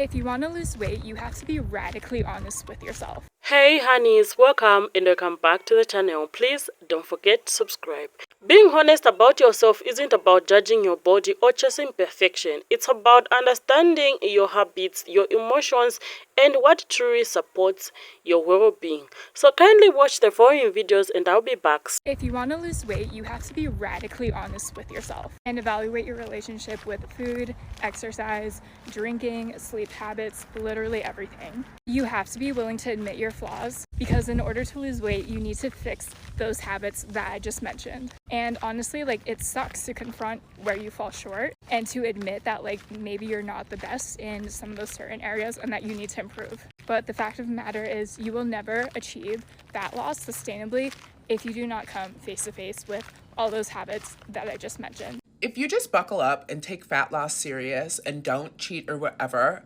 If you want to lose weight, you have to be radically honest with yourself. Hey honeys, welcome and welcome back to the channel. Please don't forget to subscribe. Being honest about yourself isn't about judging your body or chasing perfection. It's about understanding your habits, your emotions, and what truly supports your well-being. So kindly watch the following videos and I'll be back. If you want to lose weight, you have to be radically honest with yourself and evaluate your relationship with food, exercise, drinking, sleep habits, literally everything. You have to be willing to admit your flaws because in order to lose weight, you need to fix those habits that I just mentioned. And honestly, it sucks to confront where you fall short and to admit that maybe you're not the best in some of those certain areas and that you need to improve. But the fact of the matter is you will never achieve fat loss sustainably if you do not come face to face with all those habits that I just mentioned. If you just buckle up and take fat loss serious and don't cheat or whatever,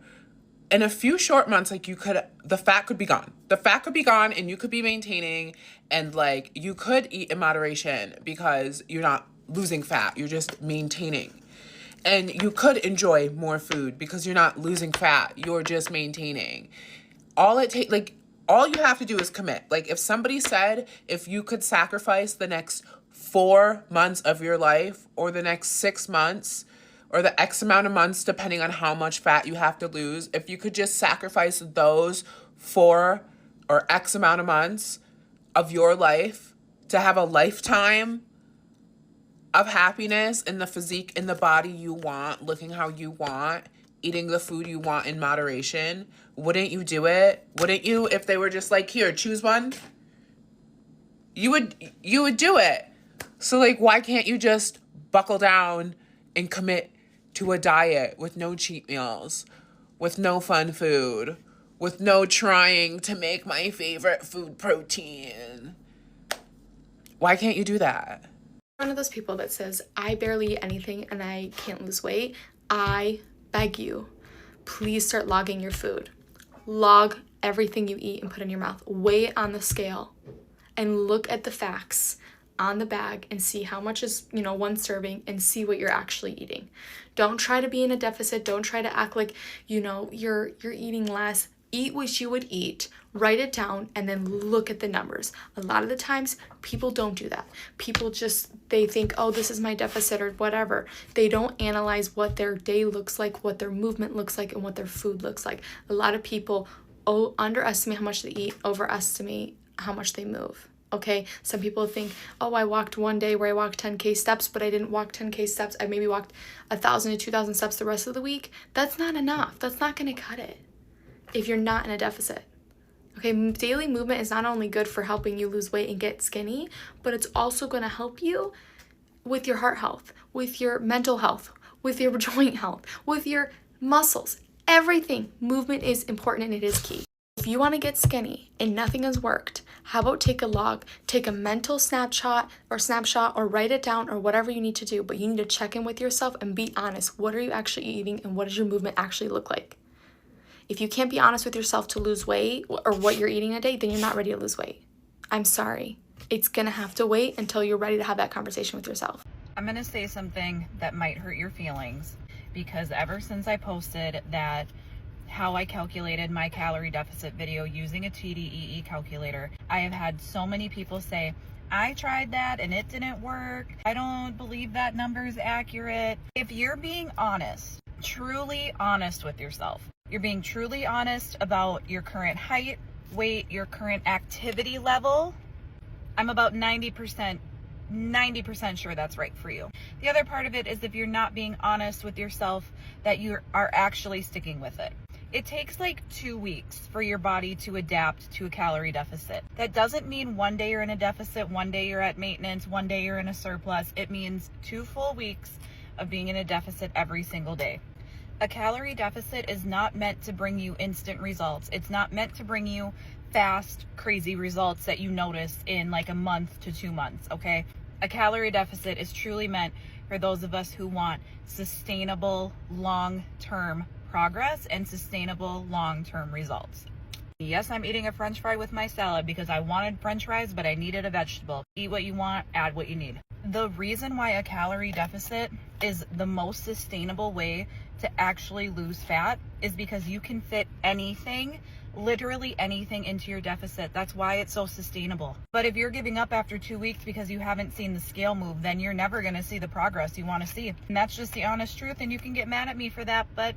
in a few short months, the fat could be gone. The fat could be gone and you could be maintaining and you could eat in moderation because you're not losing fat, you're just maintaining. And you could enjoy more food because you're not losing fat, you're just maintaining. All you have to do is commit. If somebody said if you could sacrifice the next 4 months of your life or the next 6 months or the X amount of months, depending on how much fat you have to lose, if you could just sacrifice those 4 or X amount of months of your life to have a lifetime of happiness in the physique, in the body you want, looking how you want, eating the food you want in moderation, wouldn't you do it? Wouldn't you, if they were just here, choose one? You would do it. So why can't you just buckle down and commit to a diet with no cheat meals, with no fun food, with no trying to make my favorite food protein? Why can't you do that? One of those people that says, I barely eat anything and I can't lose weight. I beg you, please start logging your food. Log everything you eat and put in your mouth. Weigh it on the scale and look at the facts on the bag and see how much is, one serving and see what you're actually eating. Don't try to be in a deficit. Don't try to act like, you're eating less. Eat what you would eat, write it down, and then look at the numbers. A lot of the times, people don't do that. People they think, oh, this is my deficit or whatever. They don't analyze what their day looks like, what their movement looks like, and what their food looks like. A lot of people underestimate how much they eat, overestimate how much they move. Okay, some people think, oh, I walked one day where I walked 10K steps, but I didn't walk 10K steps. I maybe walked 1,000 to 2,000 steps the rest of the week. That's not enough. That's not going to cut it if you're not in a deficit. Okay, daily movement is not only good for helping you lose weight and get skinny, but it's also going to help you with your heart health, with your mental health, with your joint health, with your muscles. Everything. Movement is important and it is key. If you want to get skinny and nothing has worked, how about take a log, take a mental snapshot or write it down or whatever you need to do, but you need to check in with yourself and be honest. What are you actually eating and what does your movement actually look like? If you can't be honest with yourself to lose weight or what you're eating a day, then you're not ready to lose weight. I'm sorry. It's going to have to wait until you're ready to have that conversation with yourself. I'm going to say something that might hurt your feelings because ever since I posted that how I calculated my calorie deficit video using a TDEE calculator, I have had so many people say, I tried that and it didn't work. I don't believe that number is accurate. If you're being honest, truly honest with yourself, you're being truly honest about your current height, weight, your current activity level, I'm about 90% sure that's right for you. The other part of it is if you're not being honest with yourself, that you are actually sticking with it. It takes 2 weeks for your body to adapt to a calorie deficit. That doesn't mean one day you're in a deficit, one day you're at maintenance, one day you're in a surplus. It means 2 full weeks of being in a deficit every single day. A calorie deficit is not meant to bring you instant results. It's not meant to bring you fast, crazy results that you notice in a month to 2 months, okay? A calorie deficit is truly meant for those of us who want sustainable, long-term progress and sustainable long-term results. Yes, I'm eating a french fry with my salad because I wanted french fries, but I needed a vegetable. Eat what you want, add what you need. The reason why a calorie deficit is the most sustainable way to actually lose fat is because you can fit anything, literally anything, into your deficit. That's why it's so sustainable. But if you're giving up after 2 weeks because you haven't seen the scale move, then you're never going to see the progress you want to see. And that's just the honest truth, and you can get mad at me for that, but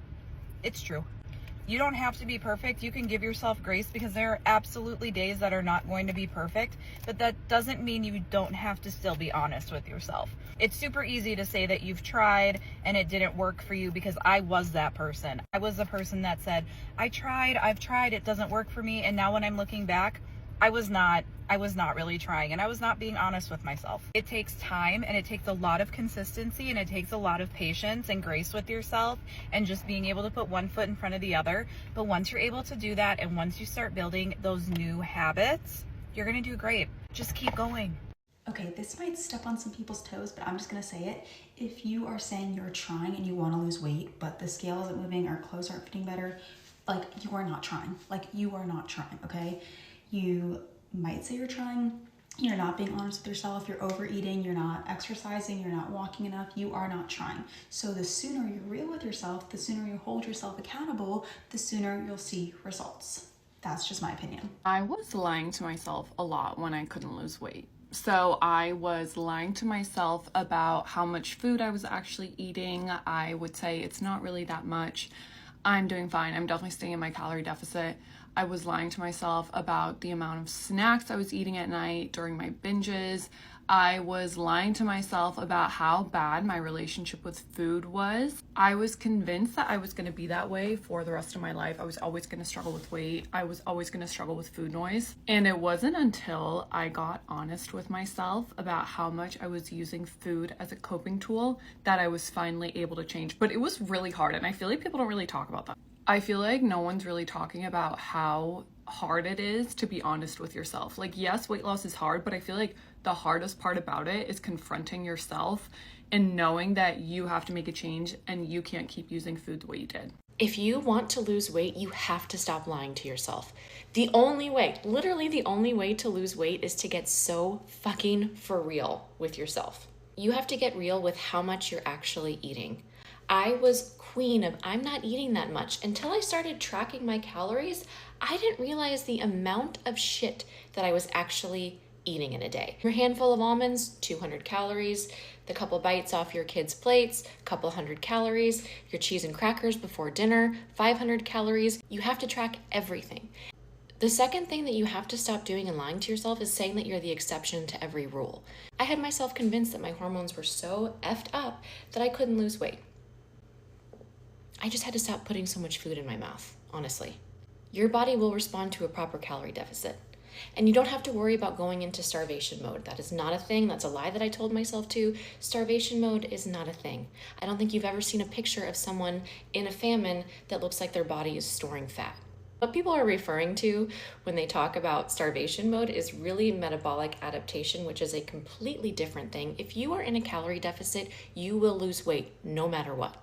it's true. You don't have to be perfect. You can give yourself grace because there are absolutely days that are not going to be perfect, but that doesn't mean you don't have to still be honest with yourself. It's super easy to say that you've tried and it didn't work for you, because I was that person. I was the person that said, I've tried, it doesn't work for me. And now when I'm looking back, I was not really trying, and I was not being honest with myself. It takes time, and it takes a lot of consistency, and it takes a lot of patience and grace with yourself, and just being able to put one foot in front of the other. But once you're able to do that, and once you start building those new habits, you're gonna do great. Just keep going. Okay, this might step on some people's toes, but I'm just gonna say it. If you are saying you're trying and you wanna lose weight, but the scale isn't moving or clothes aren't fitting better, like, you are not trying. Like, you are not trying, okay? You might say you're trying, you're not being honest with yourself, you're overeating, you're not exercising, you're not walking enough, you are not trying. So the sooner you're real with yourself, the sooner you hold yourself accountable, the sooner you'll see results. That's just my opinion. I was lying to myself a lot when I couldn't lose weight. So I was lying to myself about how much food I was actually eating. I would say it's not really that much. I'm doing fine. I'm definitely staying in my calorie deficit. I was lying to myself about the amount of snacks I was eating at night during my binges. I was lying to myself about how bad my relationship with food was. I was convinced that I was going to be that way for the rest of my life. I was always going to struggle with weight. I was always going to struggle with food noise. And it wasn't until I got honest with myself about how much I was using food as a coping tool that I was finally able to change. But it was really hard, and I feel like people don't really talk about that. I feel like no one's really talking about how hard it is to be honest with yourself. Like, yes, weight loss is hard, but I feel like the hardest part about it is confronting yourself and knowing that you have to make a change and you can't keep using food the way you did. If you want to lose weight, you have to stop lying to yourself. The only way, literally the only way to lose weight is to get so fucking for real with yourself. You have to get real with how much you're actually eating. I was queen of I'm not eating that much until I started tracking my calories. I didn't realize the amount of shit that I was actually eating in a day. Your handful of almonds, 200 calories. The couple bites off your kids' plates, couple hundred calories. Your cheese and crackers before dinner, 500 calories. You have to track everything. The second thing that you have to stop doing and lying to yourself is saying that you're the exception to every rule. I had myself convinced that my hormones were so effed up that I couldn't lose weight. I just had to stop putting so much food in my mouth, honestly. Your body will respond to a proper calorie deficit. And you don't have to worry about going into starvation mode. That is not a thing. That's a lie that I told myself too. Starvation mode is not a thing. I don't think you've ever seen a picture of someone in a famine that looks like their body is storing fat. What people are referring to when they talk about starvation mode is really metabolic adaptation, which is a completely different thing. If you are in a calorie deficit, you will lose weight no matter what.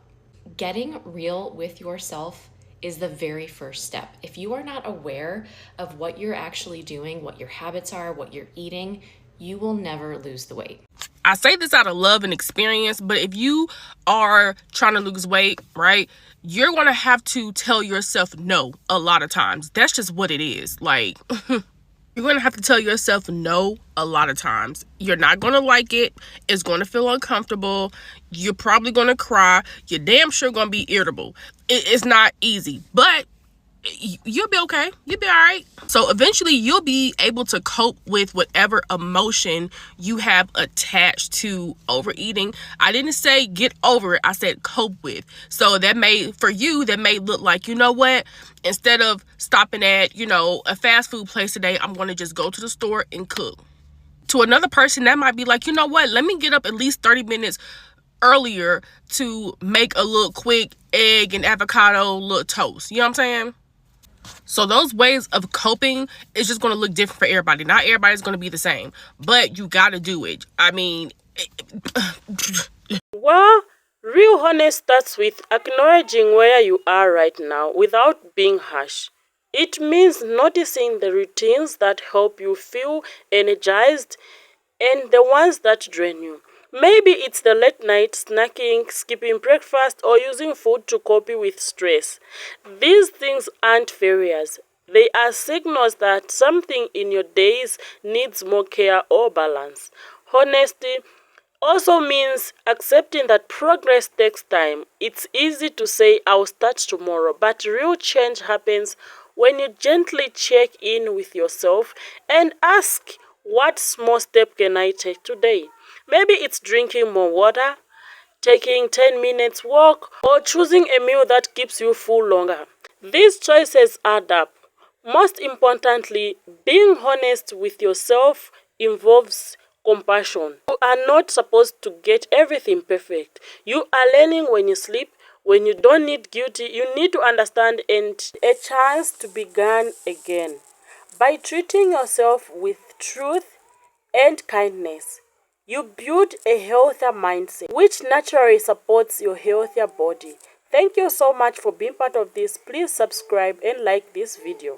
Getting real with yourself is the very first step. If you are not aware of what you're actually doing, what your habits are, what you're eating, you will never lose the weight. I say this out of love and experience, but if you are trying to lose weight, right, you're going to have to tell yourself no a lot of times. That's just what it is. Like, you're going to have to tell yourself no a lot of times. You're not going to like it. It's going to feel uncomfortable. You're probably going to cry. You're damn sure going to be irritable. It's not easy, but you'll be okay. You'll be all right. So eventually you'll be able to cope with whatever emotion you have attached to overeating. I didn't say get over it. I said cope with. So that may look like, you know what? Instead of stopping at, a fast food place today, I'm going to just go to the store and cook. To another person, that might be like, you know what? Let me get up at least 30 minutes earlier to make a little quick egg and avocado little toast. You know what I'm saying? So those ways of coping is just going to look different for everybody. Not everybody's going to be the same, but you got to do it. I mean, Well, real honest starts with acknowledging where you are right now without being harsh. It means noticing the routines that help you feel energized and the ones that drain you. Maybe it's the late night snacking, skipping breakfast, or using food to cope with stress. These things aren't failures. They are signals that something in your days needs more care or balance. Honesty also means accepting that progress takes time. It's easy to say I'll start tomorrow, but real change happens when you gently check in with yourself and ask, what small step can I take today? Maybe it's drinking more water, taking 10 minutes walk, or choosing a meal that keeps you full longer. These choices add up. Most importantly, being honest with yourself involves compassion. You are not supposed to get everything perfect. You are learning when you sleep, when you don't need guilty, you need to understand and a chance to begin again. By treating yourself with truth and kindness, you build a healthier mindset, which naturally supports your healthier body. Thank you so much for being part of this. Please subscribe and like this video.